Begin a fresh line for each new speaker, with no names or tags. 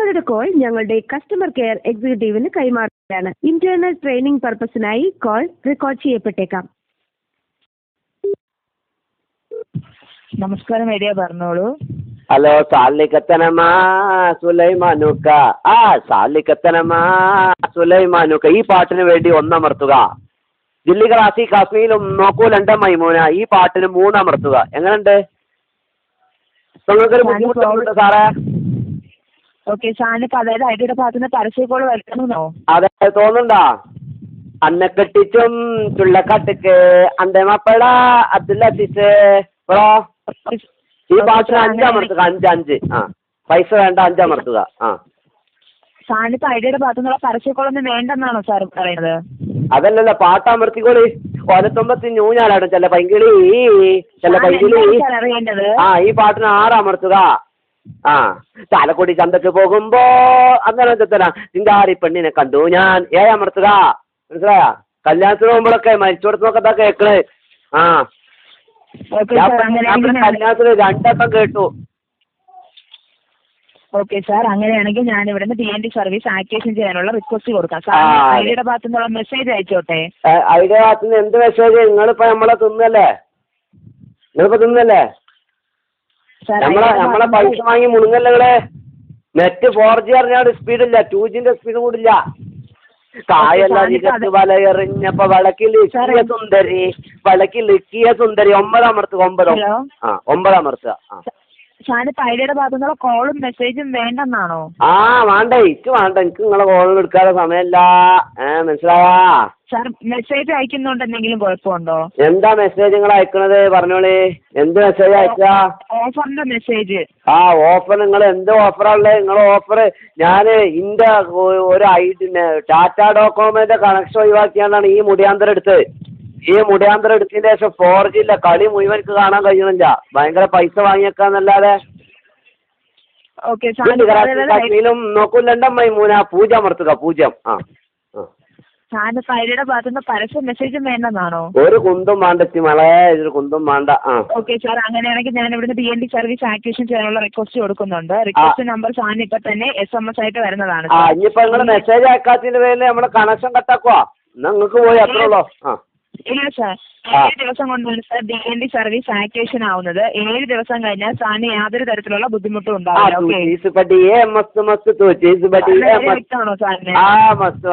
നിങ്ങളുടെ കോൾ ഞങ്ങളുടെ customer care എക്സിക്യൂട്ടീവിന് കൈമാറുകയാണ്. ഇന്റേണൽ ട്രെയിനിംഗ് പർപ്പസിനായി കോൾ റെക്കോർഡ് ചെയ്യപ്പെട്ടേക്കാം.
നമസ്കാരം, ഐഡിയ പറഞ്ഞോളൂ.
ഹലോ, സാലിക്കത്തനമാ സുലൈമാനുക്ക. സാലിക്കത്തനമാ സുലൈമാനുക്ക. ഈ പാട്ടിന് വേണ്ടി ഒന്നമർത്തുക. ദില്ലി ക്ലാസി കാശ്മീരും നോക്കൂലണ്ട മൈമൂന. ഈ പാട്ടിന് 3 അമർത്തുക. എങ്ങനെയുണ്ട്? നിങ്ങൾക്കൊരു ബുദ്ധിമുട്ടുണ്ടോ സാറേ?
ഓക്കെ, സാറിന് അതായത് ഐഡിയുടെ ഭാഗത്തുനിന്ന് പരസ്യക്കോള് വരുത്തണമെന്നോ?
അതെ, തോന്നുന്നുണ്ടാ? അന്നെ കെട്ടിച്ചും ചുള്ളക്കാട്ടുക്ക് അന്റെ മപ്പട അബ്ദുല്ലീസ് ബ്രോ. ഈ പാട്ടിന് 5 അമർത്തുക. 5 പൈസ വേണ്ട, 5 അമർത്തുക.
സാറിനിപ്പോ ഐഡിയുടെ ഭാഗത്തുനിന്നുള്ള പരസ്യക്കോളൊന്നും വേണ്ടെന്നാണോ സാർ പറയുന്നത്?
അതല്ലല്ലോ, പാട്ട് അമർത്തിക്കോളി. 190 ഊഞ്ഞാലാടും ചില പൈങ്കിളി
അറിയേണ്ടത്.
ഈ പാട്ടിന് 6 അമർത്തുക. ചാലക്കുടി ചന്തക്ക് പോകുമ്പോ അങ്ങനെ ചിങ്കാരി പെണ്ണിനെ കണ്ടു ഞാൻ. 7 അമർത്തുക. മനസ്സിലായ? കല്യാണത്തിന് പോകുമ്പോഴൊക്കെ മരിച്ചോടത്തൊക്കെ കേക്കണേ. കല്യാണത്തിന് 2 വട്ടം കേട്ടു.
ഓക്കെ സാർ, അങ്ങനെയാണെങ്കിൽ ഞാൻ ഇവിടുന്ന് DND സർവീസ് ആക്ടിവേഷൻ ചെയ്യാനുള്ള റിക്വസ്റ്റ് കൊടുക്കാം. സാർ ഐഡിയുടെ ഭാഗത്തു നിന്നുള്ള മെസ്സേജ് അയച്ചോട്ടെ.
ഐഡിയുടെ ഭാഗത്തു നിന്ന് എന്ത് മെസ്സേജ്? നിങ്ങളിപ്പോ നമ്മളെ തിന്നല്ലേ? നമ്മളെ പൈസ വാങ്ങി മുണുങ്ങല്ലേ? നെറ്റ് 4G അറിഞ്ഞാൽ സ്പീഡില്ല, 2Gന്റെ സ്പീഡും കൂടില്ല. കായല്ല നികത്ത് വലയെറിഞ്ഞപ്പോ വളക്കിലിക്കിയ സുന്ദരി 9 അമർത്തുക. 9 അമർത്തുക.
സാറിനിപ്പോ ഐഡിയുടെ ഭാഗത്തുനിന്നുള്ള കോളും മെസ്സേജും വേണ്ടെന്നാണോ?
വേണ്ടേ, എനിക്ക് വേണ്ട. എനിക്ക് നിങ്ങളെ കോളും എടുക്കാതെ സമയമല്ല. മനസ്സിലായാ?
സാർ മെസ്സേജ് അയക്കുന്നുണ്ട് എന്തെങ്കിലും കുഴപ്പമുണ്ടോ?
എന്താ മെസ്സേജ് നിങ്ങൾ അയക്കണത്? പറഞ്ഞോളി. എന്ത് മെസ്സേജ് അയക്കാ?
ഓഫറിന്റെ മെസ്സേജ്.
ഓഫർ. നിങ്ങൾ എന്ത് ഓഫറാണുള്ളത്? നിങ്ങൾ ഓഫർ ഞാൻ ഇന്റെ ഒരു ടാറ്റ ഡോകോമോന്റെ കണക്ഷൻ ഒഴിവാക്കിയാണ്ടാണ് ഈ മുടിയാന്തരം എടുത്തത്. ഈ മുടിയാന്തരം എടുത്തതിന് ശേഷം 4G ഇല്ല. കളി മുഴുവൻ കാണാൻ കഴിയുന്നില്ല. ഭയങ്കര പൈസ വാങ്ങിയേക്കാന്നല്ലാതെ. നോക്കൂലണ്ട മൈമൂന. 0 അമർത്തുക. 0.
സാറിന് ഐഡിയുടെ ഭാഗത്തുനിന്ന് പരസ്യ മെസ്സേജും വേണ്ടെന്നാണോ?
ഒരു കുന്തും വേണ്ടെത്തി മളെ, ഒരു കുന്തും വേണ്ട.
ഓക്കെ സാർ, അങ്ങനെയാണെങ്കിൽ ഞാൻ ഇവിടുന്ന് DND സർവീസ് ആക്ടിവേഷൻ ചെയ്യാനുള്ള റിക്വസ്റ്റ് കൊടുക്കുന്നുണ്ട്. റിക്വസ്റ്റ് നമ്പർ സാറിന് ഇപ്പൊ തന്നെ SMS ആയിട്ട് വരുന്നതാണ്.
ഇനിയിപ്പോ നിങ്ങൾ മെസ്സേജ് അയക്കാത്തതിന്റെ പേരിൽ നമ്മുടെ കണക്ഷൻ കട്ടാക്കുവാ. എന്നാ നിങ്ങൾക്ക് പോയി അത്രേ ഉള്ളൂ.
ഇല്ല സാർ, 7 ദിവസം കൊണ്ടാണ് സാർ DND സർവീസ് ആക്ടിവേഷൻ ആവുന്നത്. 7 ദിവസം കഴിഞ്ഞാൽ സാറിന് യാതൊരു തരത്തിലുള്ള ബുദ്ധിമുട്ടും ഉണ്ടാവില്ല.
മസ്ത്.